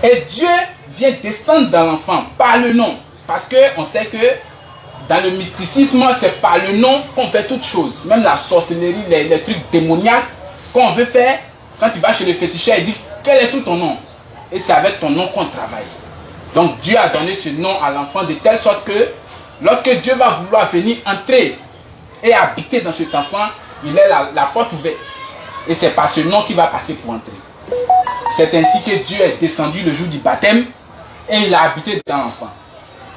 Et Dieu vient descendre dans l'enfant par le nom. Parce qu'on sait que dans le mysticisme, c'est par le nom qu'on fait toutes choses. Même la sorcellerie, les trucs démoniaques qu'on veut faire. Quand tu vas chez le féticheur, il dit quel est tout ton nom? Et c'est avec ton nom qu'on travaille. Donc Dieu a donné ce nom à l'enfant de telle sorte que lorsque Dieu va vouloir venir entrer et habiter dans cet enfant, il est la porte ouverte. Et c'est par ce nom qu'il va passer pour entrer. C'est ainsi que Dieu est descendu le jour du baptême et il a habité dans l'enfant.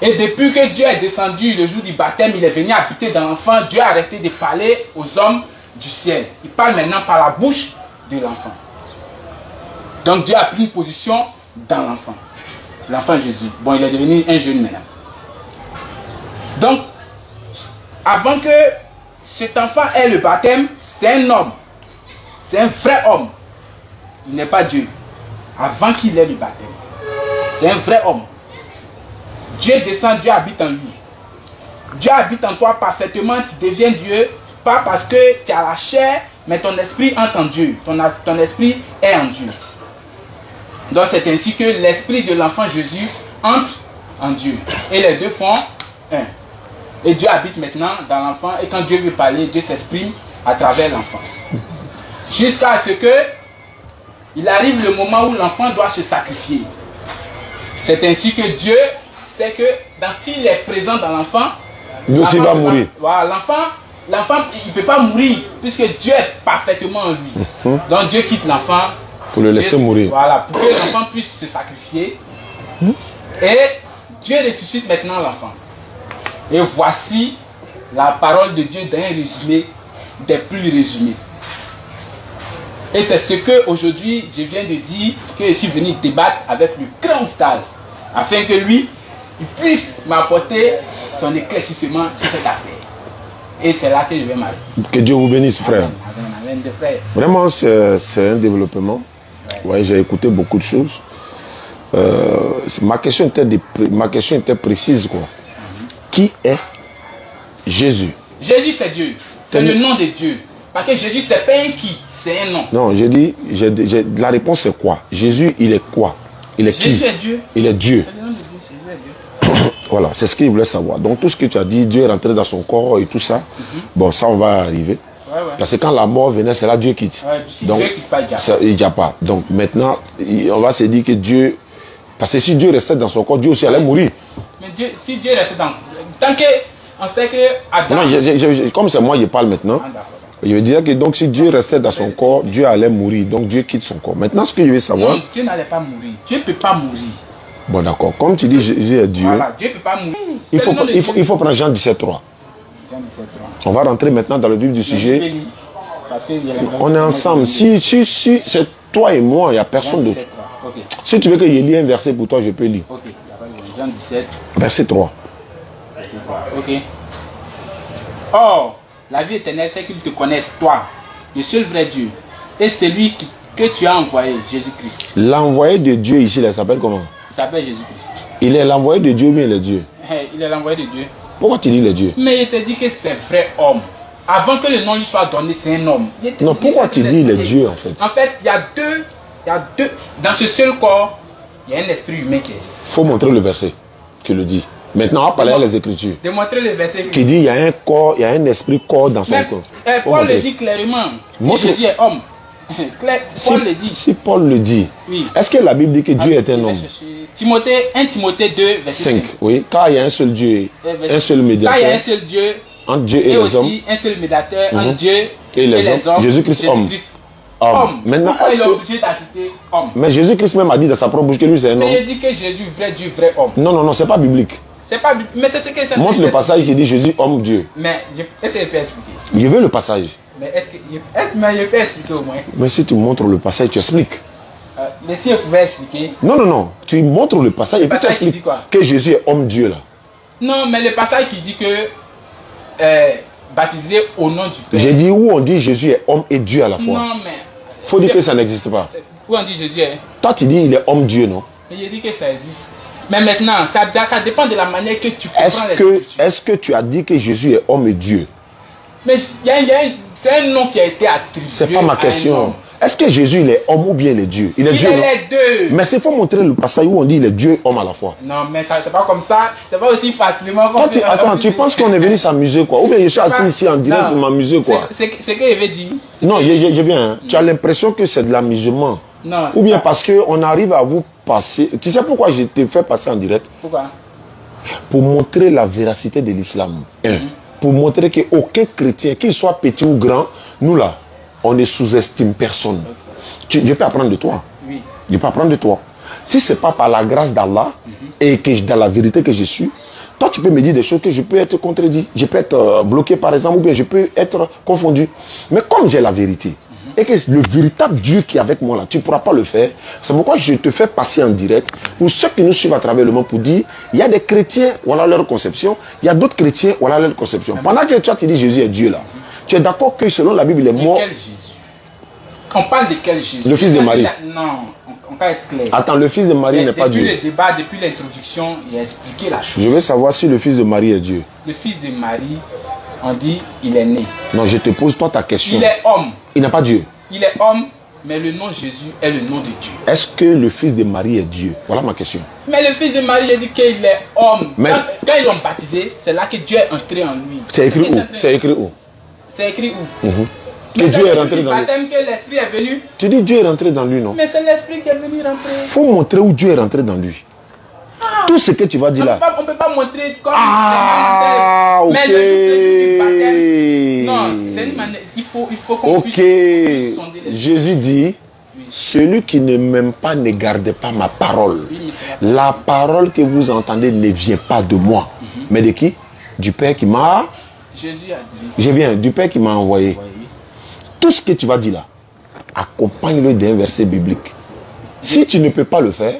Et depuis que Dieu est descendu le jour du baptême, il est venu habiter dans l'enfant, Dieu a arrêté de parler aux hommes du ciel. Il parle maintenant par la bouche de l'enfant. Donc Dieu a pris une position dans l'enfant. L'enfant Jésus. Bon, il est devenu un jeune maintenant. Donc, avant que cet enfant ait le baptême, c'est un homme. C'est un vrai homme. Il n'est pas Dieu. Avant qu'il ait le baptême. C'est un vrai homme. Dieu descend, Dieu habite en lui. Dieu habite en toi parfaitement, tu deviens Dieu. Pas parce que tu as la chair, mais ton esprit entre en Dieu. Ton esprit est en Dieu. Donc c'est ainsi que l'esprit de l'enfant Jésus entre en Dieu. Et les deux font un. Et Dieu habite maintenant dans l'enfant. Et quand Dieu veut parler, Dieu s'exprime à travers l'enfant. Jusqu'à ce que il arrive le moment où l'enfant doit se sacrifier. C'est ainsi que Dieu sait que s'il est présent dans l'enfant, lui aussi va mourir. Voilà, l'enfant il ne peut pas mourir puisque Dieu est parfaitement en lui. Donc Dieu quitte l'enfant pour le laisser mourir. Voilà, pour que l'enfant puisse se sacrifier. Et Dieu ressuscite maintenant l'enfant. Et voici la parole de Dieu dans un résumé des plus résumés. Et c'est ce que aujourd'hui je viens de dire, que je suis venu débattre avec le grand Oustaz, afin que lui, il puisse m'apporter son éclaircissement sur cette affaire. Et c'est là que je vais m'arrêter. Que Dieu vous bénisse, frère. Amen, amen, frère. Vraiment, c'est un développement. Ouais, j'ai écouté beaucoup de choses. Ma question était précise, quoi. Qui est Jésus? Jésus, c'est Dieu. C'est le nom de Dieu. Parce que Jésus, c'est pas un qui, c'est un nom. Non, la réponse c'est quoi? Jésus, il est quoi? Il est Jésus qui? est Dieu. Il est Dieu. C'est le nom de Dieu, Jésus est Dieu. Voilà, c'est ce qu'il voulait savoir. Donc tout ce que tu as dit, Dieu est rentré dans son corps et tout ça, bon, ça on va arriver. Ouais. Parce que quand la mort venait, c'est là Dieu quitte. Ouais, si donc, Dieu quitte pas, il n'y a pas. Donc maintenant, on va se dire que Dieu... Parce que si Dieu restait dans son corps, Dieu aussi allait mourir. Mais Dieu, si Dieu restait dans... Tant que... On sait que Adam... Non, comme c'est moi qui parle maintenant, je veux dire que donc si Dieu restait dans son corps, Dieu allait mourir. Donc Dieu quitte son corps. Maintenant, ce que je veux savoir... Non, Dieu n'allait pas mourir. Dieu ne peut pas mourir. Bon, d'accord. Comme tu dis, Jésus est Dieu. Voilà, Dieu ne peut pas mourir. Il faut prendre Jean 17,3. Jean 17,3. On va rentrer maintenant dans le vif du sujet. On est ensemble. Si c'est toi et moi, il n'y a personne d'autre. Okay. Si tu veux que je lis un verset pour toi, je peux lire. Ok, Jean 17. Verset 3. Ok. Or, la vie éternelle, c'est qu'ils te connaissent, toi, le seul vrai Dieu, et celui que tu as envoyé, Jésus-Christ. L'envoyé de Dieu ici, il s'appelle comment? Il s'appelle Jésus-Christ. Il est l'envoyé de Dieu ou bien il est Dieu? Il est l'envoyé de Dieu. Pourquoi tu dis il est Dieu? Mais il te dit que c'est vrai homme. Avant que le nom lui soit donné, c'est un homme. Non, pourquoi tu dis il est Dieu en fait? En fait, il y a deux. Dans ce seul corps, il y a un esprit humain qui existe. Il faut montrer le verset qui le dit. Maintenant, on va parler les Écritures. De montrer le verset qui dit il y a un corps, il y a un esprit corps dans son corps. Paul le dit clairement. Jésus est homme. Paul le dit. Si Paul le dit, oui. Est-ce que la Bible dit que Dieu est un homme? 1 Timothée 2, verset 5. Oui, car il y a un seul Dieu, un seul médiateur. Car il y a un seul Dieu, entre Dieu et les hommes. Un seul médiateur entre Dieu et les hommes. Jésus-Christ, homme. Maintenant, pourquoi il est obligé d'acheter homme? Mais Jésus-Christ même a dit dans sa propre bouche que lui c'est un homme. Mais il dit que Jésus, vrai Dieu, vrai homme. Non, c'est pas biblique. C'est pas biblique. Mais c'est ce que ça montre le passage qui dit Jésus, homme, Dieu. Mais est-ce que je peux expliquer? Je veux le passage. Mais est-ce que je peux expliquer au moins? Mais si tu montres le passage, tu expliques. Mais si je pouvais expliquer. Non. Tu montres le passage et puis tu expliques que Jésus est homme Dieu là. Non, mais le passage qui dit que baptisé au nom du Père. J'ai dit où on dit Jésus est homme et Dieu à la fois. Non, mais. Faut dire que ça n'existe pas. Où on dit Jésus est. Toi tu dis il est homme Dieu, non? Mais j'ai dit que ça existe. Mais maintenant, ça dépend de la manière que tu comprends les Écritures. Est-ce que tu as dit que Jésus est homme et Dieu? Mais c'est un nom qui a été attribué. C'est pas ma question. Est-ce que Jésus, il est homme ou bien il est Dieu? Il est Dieu, non? Il est les deux. Mais c'est faut montrer le passage où on dit il est Dieu et homme à la fois. Non, mais ça, c'est pas comme ça. C'est pas aussi facilement. Toi, attends, tu penses qu'on est venu s'amuser, quoi? Ou bien je suis assis ici en direct pour m'amuser, quoi? C'est ce que je vais dire. Non, j'ai bien. Hein. Tu as l'impression que c'est de l'amusement. Non. Ou bien parce qu'on arrive à vous passer. Tu sais pourquoi je t'ai fait passer en direct? Pourquoi? Pour montrer la véracité de l'islam. Pour montrer qu'aucun chrétien, qu'il soit petit ou grand, nous là, on ne sous-estime personne. Je peux apprendre de toi. Oui. Je peux apprendre de toi. Si ce n'est pas par la grâce d'Allah et que dans la vérité que je suis, toi tu peux me dire des choses que je peux être contredit. Je peux être bloqué par exemple ou bien je peux être confondu. Mais comme j'ai la vérité et que le véritable Dieu qui est avec moi là, tu ne pourras pas le faire. C'est pourquoi je te fais passer en direct pour ceux qui nous suivent à travers le monde pour dire, il y a des chrétiens, voilà leur conception, il y a d'autres chrétiens, voilà leur conception. Pendant que toi tu dis Jésus est Dieu là, tu es d'accord que selon la Bible il est mort. Quel Jésus? On parle de quel Jésus? Le fils de Marie. Non, on va être clair. Attends, le fils de Marie n'est pas Dieu. Depuis le débat, depuis l'introduction, il a expliqué la chose. Je veux savoir si le fils de Marie est Dieu. Le fils de Marie, on dit, il est né. Non, je te pose toi ta question. Il est homme. Il n'est pas Dieu. Il est homme, mais le nom Jésus est le nom de Dieu. Est-ce que le fils de Marie est Dieu? Voilà ma question. Mais le fils de Marie, il a dit qu'il est homme. Mais... Quand ils l'ont baptisé, c'est là que Dieu est entré en lui. C'est écrit où? C'est écrit où? C'est écrit où? Que Dieu est rentré dans lui. Que l'esprit est venu. Tu dis Dieu est rentré dans lui, non? Mais c'est l'esprit qui est venu rentrer. Il faut montrer où Dieu est rentré dans lui. Tout ce que tu vas dire là. On ne peut pas montrer comme ok. Mais le baptême, non, c'est une manière. Il faut qu'on puisse sonder les... Jésus dit, celui qui ne m'aime pas ne garde pas ma parole. La parole que vous entendez ne vient pas de moi. Mais de qui? Du Père qui m'a... Jésus a dit. Je viens, du Père qui m'a envoyé. Tout ce que tu vas dire là, accompagne-le d'un verset biblique. Si tu ne peux pas le faire,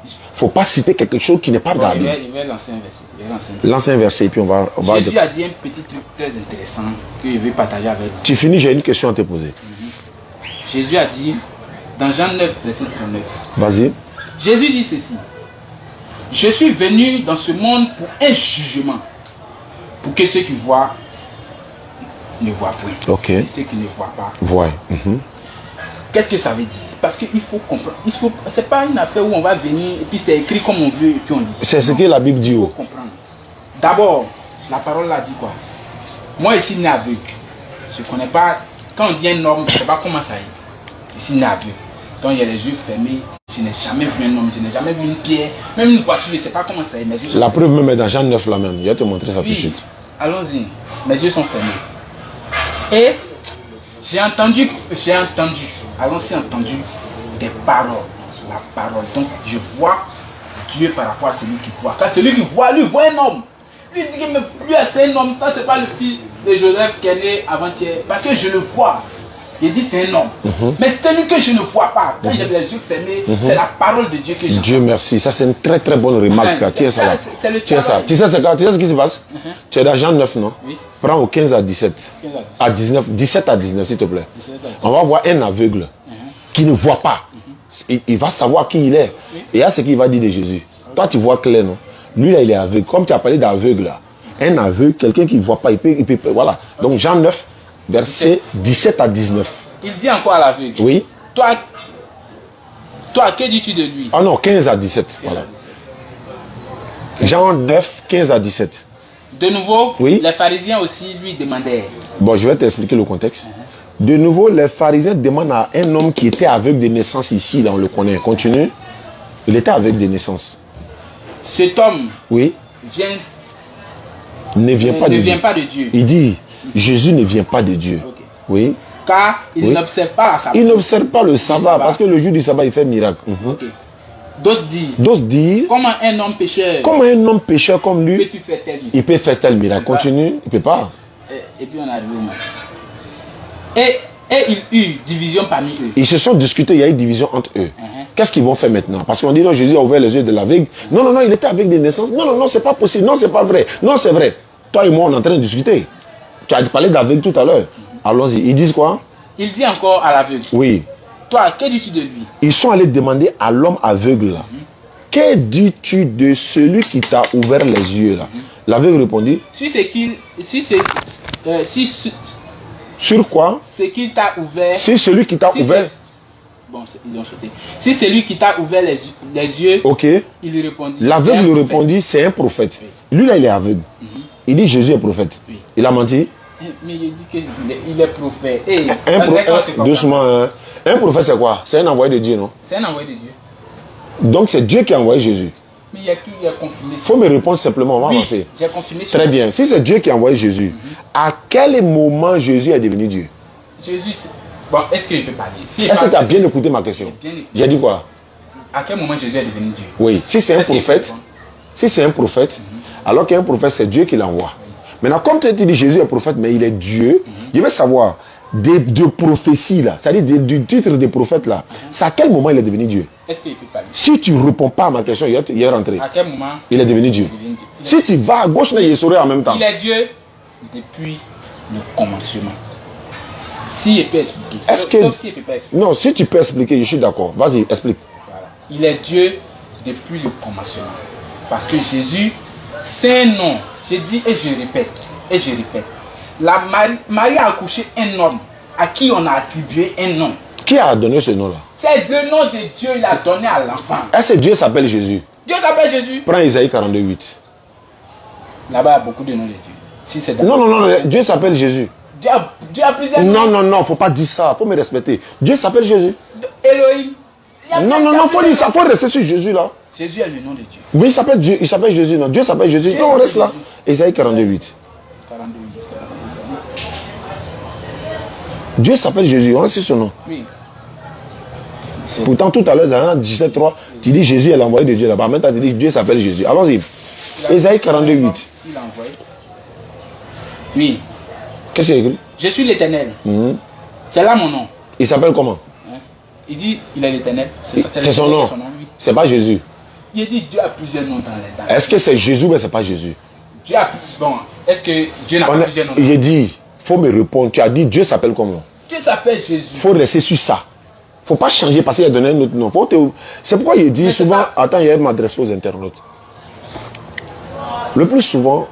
il ne faut pas citer quelque chose qui n'est pas dans la Bible. Il va lancer un verset. Lance un verset et puis on va... Jésus a dit un petit truc très intéressant que je vais partager avec vous. Tu finis, j'ai une question à te poser. Jésus a dit, dans Jean 9, verset 39. Vas-y. Jésus dit ceci. Je suis venu dans ce monde pour un jugement. Pour que ceux qui voient ne voient point. Ok. Et ceux qui ne voient pas. Voient. Qu'est-ce que ça veut dire? Parce qu'il faut comprendre. C'est pas une affaire où on va venir et puis c'est écrit comme on veut et puis on dit. C'est ce que la Bible dit. Il faut comprendre. D'abord, la parole là dit quoi? Moi ici né aveugle. Je ne connais pas. Quand on dit un homme, je ne sais pas comment ça est. Ici né aveugle. Quand il y a les yeux fermés, je n'ai jamais vu un homme, je n'ai jamais vu une pierre, même une voiture, je ne sais pas comment ça est. La preuve même est dans Jean 9 là même. Je vais te montrer ça tout de suite. Allons-y. Mes yeux sont fermés. Et j'ai entendu, allons-y, entendu des paroles. La parole. Donc je vois Dieu par rapport à celui qui voit. Quand celui qui voit, lui voit un homme. Lui dit que lui c'est un homme, ça c'est pas le fils de Joseph qui est né avant-hier. Parce que je le vois. Il dit c'est un homme. Mais c'est lui que je ne vois pas. Quand j'ai les yeux fermés, c'est la parole de Dieu que je Dieu merci. Ça c'est une très très bonne remarque. Tiens ça là. Tiens ça. Tu sais ce qui se passe? Tu es dans Jean 9, non? Oui. Prends au 15 à 17. À 19. 17 à 19 s'il te plaît. On va voir un aveugle qui ne voit pas. Il va savoir qui il est. Et à ce qu'il va dire de Jésus. Toi tu vois clair, non? Lui là il est aveugle. Comme tu as parlé d'aveugle là. Un aveugle, quelqu'un qui ne voit pas, il peut voilà. Donc Jean 9. Verset 17 à 19. Il dit encore à l'aveugle. Oui. Toi, que dis-tu de lui? Ah non, 15 à 17. Voilà. Jean 9, 15 à 17. De nouveau, oui. Les pharisiens aussi lui demandaient. Bon, je vais t'expliquer le contexte. De nouveau, les pharisiens demandent à un homme qui était aveugle de naissance ici, là on le connaît. Continue. Il était aveugle de naissance. Cet homme oui. Ne vient pas de Dieu. Il dit, Jésus ne vient pas de Dieu. Okay. Oui. Car il n'observe pas la sabbat. Il n'observe pas le sabbat parce que le jour du sabbat, il fait miracle. Okay. D'autres disent, comment un homme pécheur comme lui, il peut faire tel miracle. Continue, il ne peut pas. Et puis on arrive au match. Et il y a eu division parmi eux. Ils se sont discutés, il y a eu division entre eux. Qu'est-ce qu'ils vont faire maintenant? Parce qu'on dit non, Jésus a ouvert les yeux de l'aveugle. Non, il était avec des naissances. Non, c'est pas possible. Non, c'est pas vrai. Non, c'est vrai. Toi et moi, on est en train de discuter. Tu as parlé d'aveugle tout à l'heure. Allons-y. Ils disent quoi? Il dit encore à l'aveugle. Oui. Toi, que dis-tu de lui? Ils sont allés demander à l'homme aveugle là. Que dis-tu de celui qui t'a ouvert les yeux là? L'aveugle répondit. Sur quoi? Ce qui t'a ouvert. Si celui qui t'a ouvert. Bon, ils ont sauté. Si c'est lui qui t'a ouvert les yeux, Ok. il lui répondit. L'aveugle lui répondit, c'est un prophète. Oui. Lui là, il est aveugle. Il dit Jésus est prophète. Oui. Il a menti. Mais il dit qu'il est prophète. Et Doucement, hein. Un prophète c'est quoi? C'est un envoyé de Dieu, non? c'est un envoyé de Dieu. Donc c'est Dieu qui a envoyé Jésus. Mais il y a confirmé. Il faut me répondre simplement, on va Oui, avancer. j'ai confirmé. Très bien. Si c'est Dieu qui a envoyé Jésus, à quel moment Jésus est devenu Dieu? Jésus, bon, est-ce qu'il peut parler? Si Est-ce que tu as bien écouté ma question? J'ai dit quoi? À quel moment Jésus est devenu Dieu? Oui, si c'est un prophète, alors qu'un prophète, c'est Dieu qui l'envoie. Maintenant, comme tu dis Jésus est prophète, mais il est Dieu, je veux savoir, de prophéties là, c'est-à-dire du titre des prophètes là, c'est à quel moment il est devenu Dieu? Est-ce qu'il peut parler? Si tu ne réponds pas à ma question, il est rentré. À quel moment Il est devenu Dieu. Si tu vas à gauche, il serait en même temps. Il est Dieu depuis le commencement. Si il peut expliquer. Est-ce que... Sauf si il peut pas expliquer. Non, si tu peux expliquer, je suis d'accord. Vas-y, explique. Voilà. Il est Dieu depuis le commencement. Parce que Jésus, c'est un nom. J'ai dit et je répète. Et je répète. Marie a accouché un homme à qui on a attribué un nom. Qui a donné ce nom-là? C'est le nom de Dieu qu'il a donné à l'enfant. Est-ce que Dieu s'appelle Jésus? Dieu s'appelle Jésus. Prends Isaïe 42:8. Là-bas, il y a beaucoup de noms de Dieu. Si c'est Non, Dieu s'appelle Jésus. Dieu a plusieurs noms. Non, faut pas dire ça, faut me respecter. Dieu s'appelle Jésus. Elohim. Non, faut dire ça, faut rester sur Jésus là. Jésus est le nom de Dieu. Oui, il s'appelle Jésus, non. Dieu s'appelle Jésus. Dieu Non, on reste là. Jésus. Isaïe 42:8. 42. Dieu s'appelle Jésus, on reste sur son nom. Oui. Pourtant, tout à l'heure, dans 17:3, tu dis Jésus est l'envoyé de Dieu là-bas. Maintenant, tu dis Dieu s'appelle Jésus. Allons-y. Isaïe 42:8. Il a envoyé. Oui. Qu'est-ce qu'il a écrit? Je suis l'Éternel. C'est là mon nom. Il s'appelle comment? Hein? Il dit il est l'Éternel. C'est son nom. Oui. C'est pas Jésus. Il dit Dieu a plusieurs noms dans les Est-ce que c'est Jésus mais c'est pas Jésus? Dieu a bon. Est-ce que Dieu n'a pas plusieurs noms? J'ai dit, faut me répondre. Tu as dit Dieu s'appelle comment? Dieu s'appelle Jésus. Faut rester sur ça. Faut pas changer parce qu'il a donné un autre nom. C'est pourquoi il dit souvent, attends, il m'adresse aux internautes. Le plus souvent,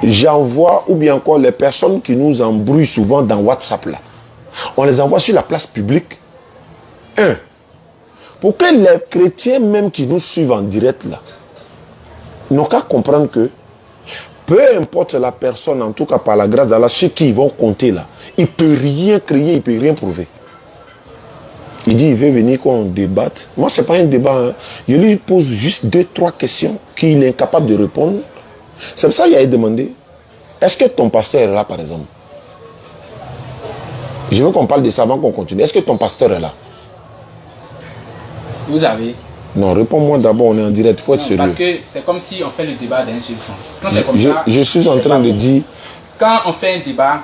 j'envoie, ou bien encore les personnes qui nous embrouillent souvent dans WhatsApp là, on les envoie sur la place publique. Pour que les chrétiens même qui nous suivent en direct là, n'ont qu'à comprendre que peu importe la personne, en tout cas par la grâce d'Allah, ceux qui vont compter là, il ne peut rien créer, il ne peut rien prouver. Il dit, il veut venir qu'on débatte. Moi, ce n'est pas un débat. Hein. Je lui pose juste 2-3 questions qu'il est incapable de répondre. C'est pour ça qu'il a demandé, est-ce que ton pasteur est là, par exemple? Je veux qu'on parle de ça avant qu'on continue. Est-ce que ton pasteur est là? Vous avez? Non, réponds-moi d'abord, on est en direct, il faut être sérieux. Parce que c'est comme si on fait le débat dans un seul sens. Quand c'est comme ça, je suis en train de dire... Quand on fait un débat,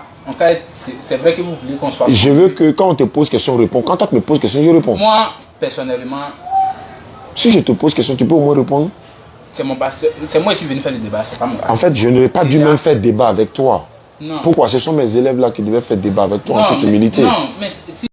c'est vrai que vous voulez qu'on soit... Je veux que quand on te pose question, réponds. Quand tu me poses question, je réponds. Moi, personnellement... Si je te pose question, tu peux au moins répondre? C'est mon pasteur. C'est moi qui suis venu faire le débat, c'est pas mon pasteur. En fait, je n'aurais pas dû même faire débat avec toi. Non. Pourquoi? Ce sont mes élèves là qui devaient faire débat avec toi en toute humilité. Non, mais si